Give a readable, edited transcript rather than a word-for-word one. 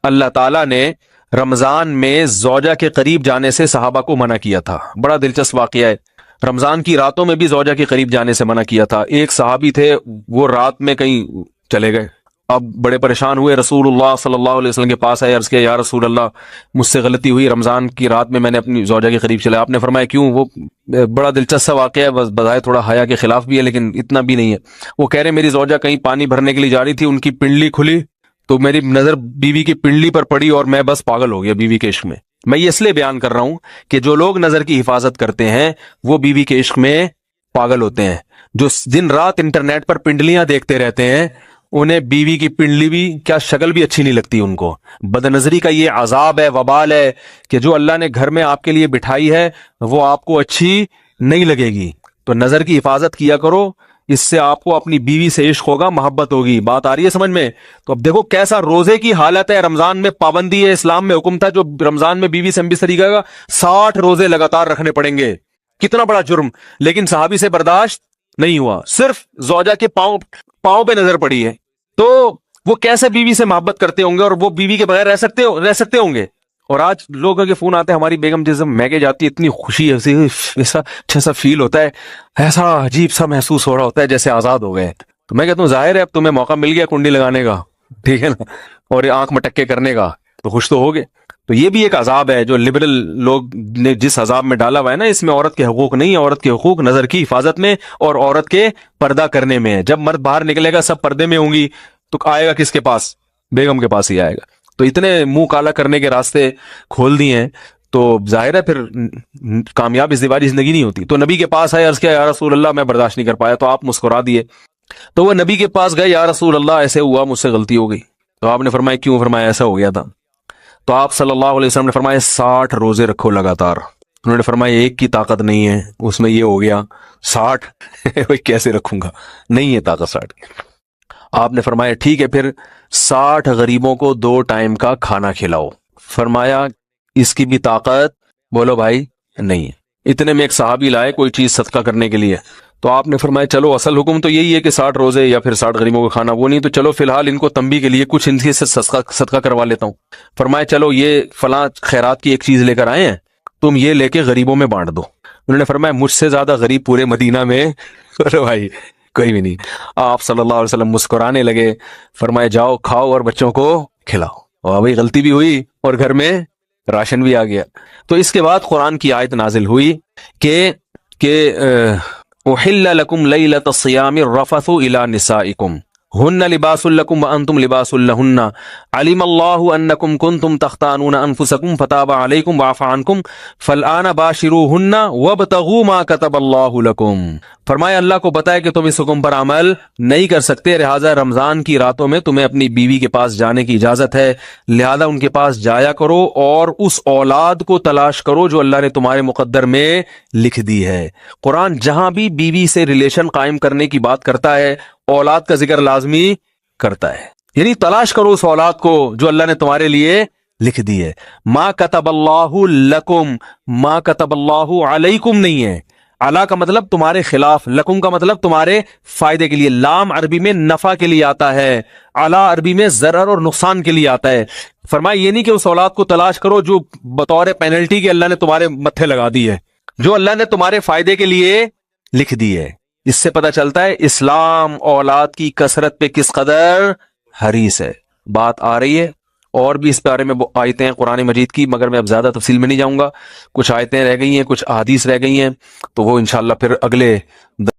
اللہ تعالیٰ نے رمضان میں زوجہ کے قریب جانے سے صحابہ کو منع کیا تھا. بڑا دلچسپ واقعہ ہے. رمضان کی راتوں میں بھی زوجہ کے قریب جانے سے منع کیا تھا. ایک صحابی تھے، وہ رات میں کہیں چلے گئے. اب بڑے پریشان ہوئے، رسول اللہ صلی اللہ علیہ وسلم کے پاس آئے، عرض کیا یا رسول اللہ مجھ سے غلطی ہوئی، رمضان کی رات میں نے اپنی زوجہ کے قریب چلا. آپ نے فرمایا کیوں؟ وہ بڑا دلچسپ واقعہ ہے، بظاہر تھوڑا حیا کے خلاف بھی ہے لیکن اتنا بھی نہیں ہے. وہ کہہ رہے میری زوجہ کہیں پانی بھرنے کے لیے جا رہی تھی، ان کی پنڈلی کھلی تو میری نظر بیوی کی پنڈلی پر پڑی اور میں بس پاگل ہو گیا بیوی کے عشق میں. میں یہ اس لیے بیان کر رہا ہوں کہ جو لوگ نظر کی حفاظت کرتے ہیں وہ بیوی کے عشق میں پاگل ہوتے ہیں. جو دن رات انٹرنیٹ پر پنڈلیاں دیکھتے رہتے ہیں انہیں بیوی کی پنڈلی بھی کیا شکل بھی اچھی نہیں لگتی ان کو. بد نظری کا یہ عذاب ہے، وبال ہے کہ جو اللہ نے گھر میں آپ کے لیے بٹھائی ہے وہ آپ کو اچھی نہیں لگے گی. تو نظر کی حفاظت کیا کرو، اس سے آپ کو اپنی بیوی سے عشق ہوگا، محبت ہوگی. بات آ رہی ہے سمجھ میں؟ تو اب دیکھو کیسا روزے کی حالت ہے. رمضان میں پابندی ہے، اسلام میں حکم تھا جو رمضان میں بیوی سے ہمبستری کرے گا 60 روزے لگاتار رکھنے پڑیں گے. کتنا بڑا جرم، لیکن صحابی سے برداشت نہیں ہوا. صرف زوجہ کے پاؤں پہ نظر پڑی ہے تو وہ کیسے بیوی سے محبت کرتے ہوں گے اور وہ بیوی کے بغیر رہ سکتے ہوں گے. اور آج لوگوں کے فون آتے ہیں، ہماری بیگم جس میکے جاتی ہے اتنی خوشی ہے، ایسا اچھا سا فیل ہوتا ہے، ایسا عجیب سا محسوس ہو رہا ہوتا ہے جیسے آزاد ہو گئے. تو میں کہتا ہوں ظاہر ہے اب تمہیں موقع مل گیا کنڈی لگانے کا، ٹھیک ہے نا، اور آنکھ مٹکے کرنے کا، تو خوش تو ہوگے. تو یہ بھی ایک عذاب ہے جو لبرل لوگ نے جس عذاب میں ڈالا ہوا ہے نا، اس میں عورت کے حقوق نہیں ہے. عورت کے حقوق نظر کی حفاظت میں اور عورت کے پردہ کرنے میں ہے. جب مرد باہر نکلے گا سب پردے میں ہوں گی تو آئے گا کس کے پاس؟ بیگم کے پاس ہی آئے گا. تو اتنے منہ کالا کرنے کے راستے کھول دیے ہیں تو ظاہر ہے پھر کامیاب ازدواجی زندگی نہیں ہوتی. تو نبی کے پاس آئے، عرض کیا یا رسول اللہ میں برداشت نہیں کر پایا. تو آپ مسکرا دیے. تو وہ نبی کے پاس گئے، یا رسول اللہ ایسے ہوا، مجھ سے غلطی ہو گئی. تو آپ نے فرمایا کیوں؟ فرمایا ایسا ہو گیا تھا. تو آپ صلی اللہ علیہ وسلم نے فرمایا 60 روزے رکھو لگاتار. انہوں نے فرمایا ایک کی طاقت نہیں ہے، اس میں یہ ہو گیا 60 کیسے رکھوں گا، نہیں ہے طاقت 60. آپ نے فرمایا ٹھیک ہے پھر 60 غریبوں کو 2 ٹائم کا کھانا کھلاؤ. فرمایا اس کی بھی طاقت بولو بھائی نہیں ہے. اتنے میں ایک صحابی لائے کوئی چیز صدقہ کرنے کے لیے. تو آپ نے فرمایا چلو اصل حکم تو یہی ہے کہ 60 روزے یا پھر 60 غریبوں کو کھانا، وہ نہیں تو چلو فی الحال ان کو تنبیہ کے لیے کچھ ان سے صدقہ کروا لیتا ہوں. فرمایا چلو یہ فلاں خیرات کی ایک چیز لے کر آئے ہیں، تم یہ لے کے غریبوں میں بانٹ دو. انہوں نے فرمایا مجھ سے زیادہ غریب پورے مدینہ میں بھائی کوئی بھی نہیں. آپ صلی اللہ علیہ وسلم مسکرانے لگے، فرمایا جاؤ کھاؤ اور بچوں کو کھلاؤ. اور بھائی غلطی بھی ہوئی اور گھر میں راشن بھی آ گیا. تو اس کے بعد قرآن کی آیت نازل ہوئی کہ احل لکم لیلۃ الصیام الرفث الی نسائکم ہن لباس لکم وانتم لباس لہن علم اللہ انکم کنتم تختانون انفسکم فتاب علیکم وعفى عنکم فالآن باشروہن وابتغوا ما کتب اللہ لکم. فرمایا اللہ کو پتہ ہے کہ تم اس حکم پر عمل نہیں کر سکتے، لہٰذا رمضان کی راتوں میں تمہیں اپنی بیوی کے پاس جانے کی اجازت ہے، لہذا ان کے پاس جایا کرو اور اس اولاد کو تلاش کرو جو اللہ نے تمہارے مقدر میں لکھ دی ہے. قرآن جہاں بھی بیوی سے ریلیشن قائم کرنے کی بات کرتا ہے اولاد کا ذکر لازمی کرتا ہے، یعنی تلاش کرو اس اولاد کو جو اللہ نے تمہارے لیے لکھ دی ہے. ما کتب اللہ لکم، ما کتب اللہ علیکم نہیں ہے. علا کا مطلب تمہارے خلاف، لکم کا مطلب تمہارے فائدے کے لیے. لام عربی میں نفع کے لیے آتا ہے، علا عربی میں ضرر اور نقصان کے لیے آتا ہے. فرمایا یہ نہیں کہ اس اولاد کو تلاش کرو جو بطور پینلٹی کے اللہ نے تمہارے متھے لگا دی ہے، جو اللہ نے تمہارے فائدے کے لیے لکھ دی ہے. اس سے پتہ چلتا ہے اسلام اولاد کی کثرت پہ کس قدر حریص ہے. بات آ رہی ہے اور بھی اس بارے میں آیتیں ہیں قرآن مجید کی، مگر میں اب زیادہ تفصیل میں نہیں جاؤں گا. کچھ آیتیں رہ گئی ہیں، کچھ احادیث رہ گئی ہیں، تو وہ انشاءاللہ پھر اگلے